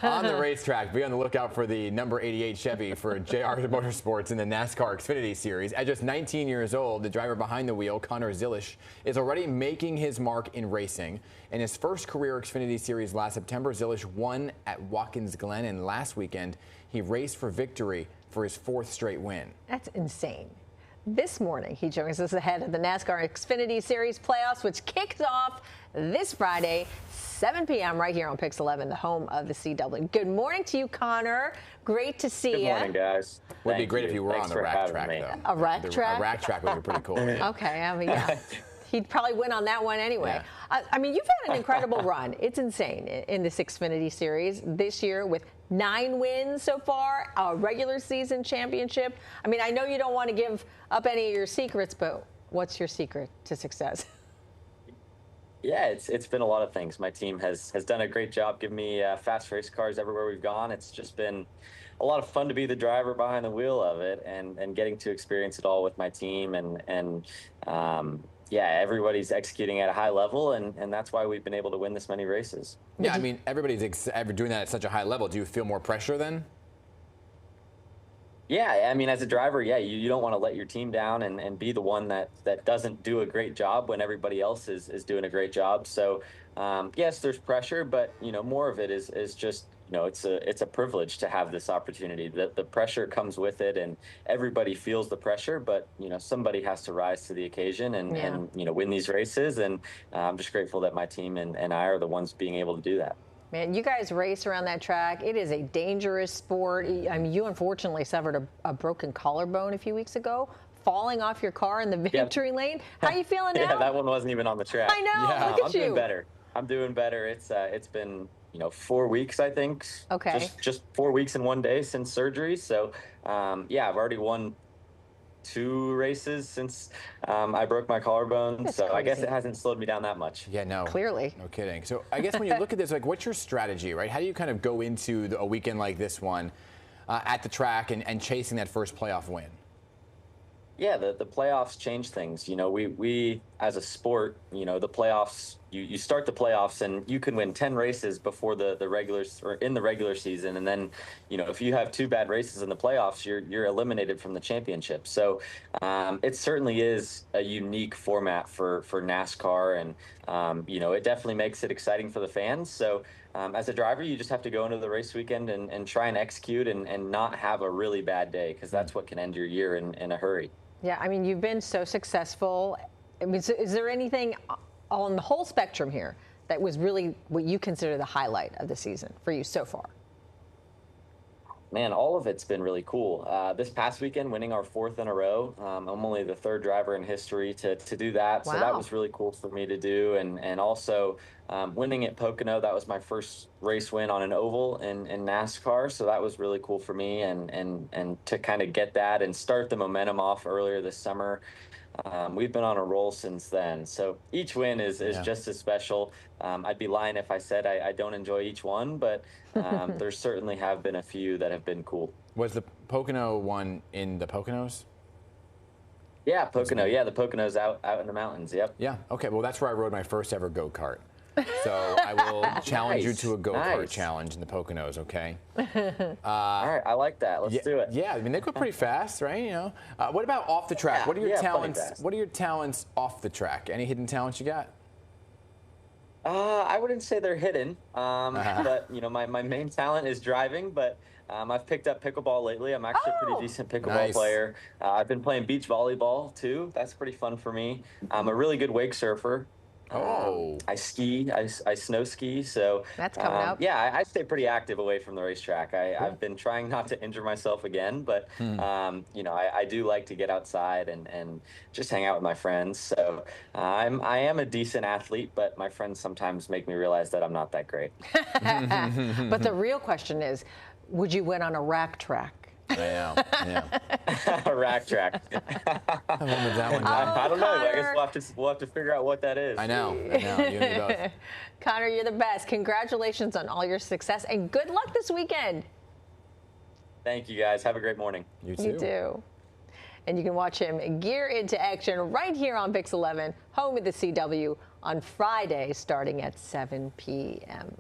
On the racetrack, be on the lookout for the number 88 Chevy for JR Motorsports in the NASCAR Xfinity Series. At just 19 years old, the driver behind the wheel, Zilisch, is already making his mark in racing. In his first career Xfinity Series last September, Zilisch won at Watkins Glen, and last weekend he raced for victory for his fourth straight win. That's insane. This morning, he joins us ahead of the NASCAR Xfinity Series playoffs, which kicks off this Friday, 7 p.m. right here on Pix 11, the home of the CW. Good morning to you, Connor. Great to see you. Good morning, guys. Would be great if you were on the rack track, though. A rack track? A rack track would be pretty cool. Okay, I mean, yeah. He'd probably win on that one anyway. Yeah. I mean, you've had an incredible run. It's insane in this Xfinity Series this year with 9 wins so far, a regular season championship. I mean, I know you don't want to give up any of your secrets, but what's your secret to success? Yeah, it's been a lot of things. My team has done a great job giving me fast race cars everywhere we've gone. It's just been a lot of fun to be the driver behind the wheel of it and getting to experience it all with my team yeah, everybody's executing at a high level, and that's why we've been able to win this many races. Yeah, I mean, everybody's doing that at such a high level. Do you feel more pressure then? Yeah, I mean, as a driver, yeah, you don't want to let your team down and be the one that doesn't do a great job when everybody else is doing a great job. So, yes, there's pressure, but, more of it is just, it's a privilege to have this opportunity. The pressure comes with it, and everybody feels the pressure, but, somebody has to rise to the occasion and win these races. And I'm just grateful that my team and I are the ones being able to do that. Man, you guys race around that track. It is a dangerous sport. I mean, you unfortunately suffered a broken collarbone a few weeks ago, falling off your car in the victory lane. How are you feeling now? Yeah, that one wasn't even on the track. I know. Yeah. Look at you. I'm doing better. I'm doing better. It's been 4 weeks, I think. Okay. Just 4 weeks and 1 day since surgery. So yeah, I've already won 2 races since I broke my collarbone. That's crazy. I guess it hasn't slowed me down that much. Yeah, no. Clearly. No kidding. So I guess when you look at this, like, what's your strategy, right? How do you kind of go into a weekend like this one at the track and chasing that first playoff win? Yeah, the playoffs change things. We as a sport, the playoffs, you start the playoffs and you can win 10 races before the regular or in the regular season. And then, if you have 2 bad races in the playoffs, you're eliminated from the championship. So it certainly is a unique format for NASCAR. And, it definitely makes it exciting for the fans. So as a driver, you just have to go into the race weekend and try and execute and not have a really bad day, because that's what can end your year in a hurry. Yeah, I mean, you've been so successful. I mean, is there anything on the whole spectrum here that was really what you consider the highlight of the season for you so far? Man, all of it's been really cool. This past weekend, winning our 4th in a row. I'm only the 3rd driver in history to do that. Wow. So that was really cool for me to do. And also winning at Pocono, that was my first race win on an oval in NASCAR. So that was really cool for me and to kind of get that and start the momentum off earlier this summer. We've been on a roll since then. So each win is just as special. I'd be lying if I said I don't enjoy each one, but there certainly have been a few that have been cool. Was the Pocono one in the Poconos? Yeah, Pocono. Yeah, the Poconos out in the mountains. Yep. Yeah. Okay. Well, that's where I rode my first ever go-kart. So I will challenge you to a go-kart challenge in the Poconos, okay? All right, I like that. Let's do it. Yeah, I mean, they go pretty fast, right? What about off the track? What are your talents? What are your talents off the track? Any hidden talents you got? I wouldn't say they're hidden, but my main talent is driving. But I've picked up pickleball lately. I'm actually a pretty decent pickleball player. I've been playing beach volleyball too. That's pretty fun for me. I'm a really good wake surfer. I ski, I snow ski, so that's coming up. Yeah, I stay pretty active away from the racetrack. I've been trying not to injure myself again, but I do like to get outside and just hang out with my friends. So I am a decent athlete, but my friends sometimes make me realize that I'm not that great. But the real question is, would you win on a rack track? Yeah. A rack track. I don't know. I guess we'll have to figure out what that is. I know. You and me both. Connor, you're the best. Congratulations on all your success, and good luck this weekend. Thank you, guys. Have a great morning. You too. You do. And you can watch him gear into action right here on Pix 11, home of the CW, on Friday starting at 7 p.m.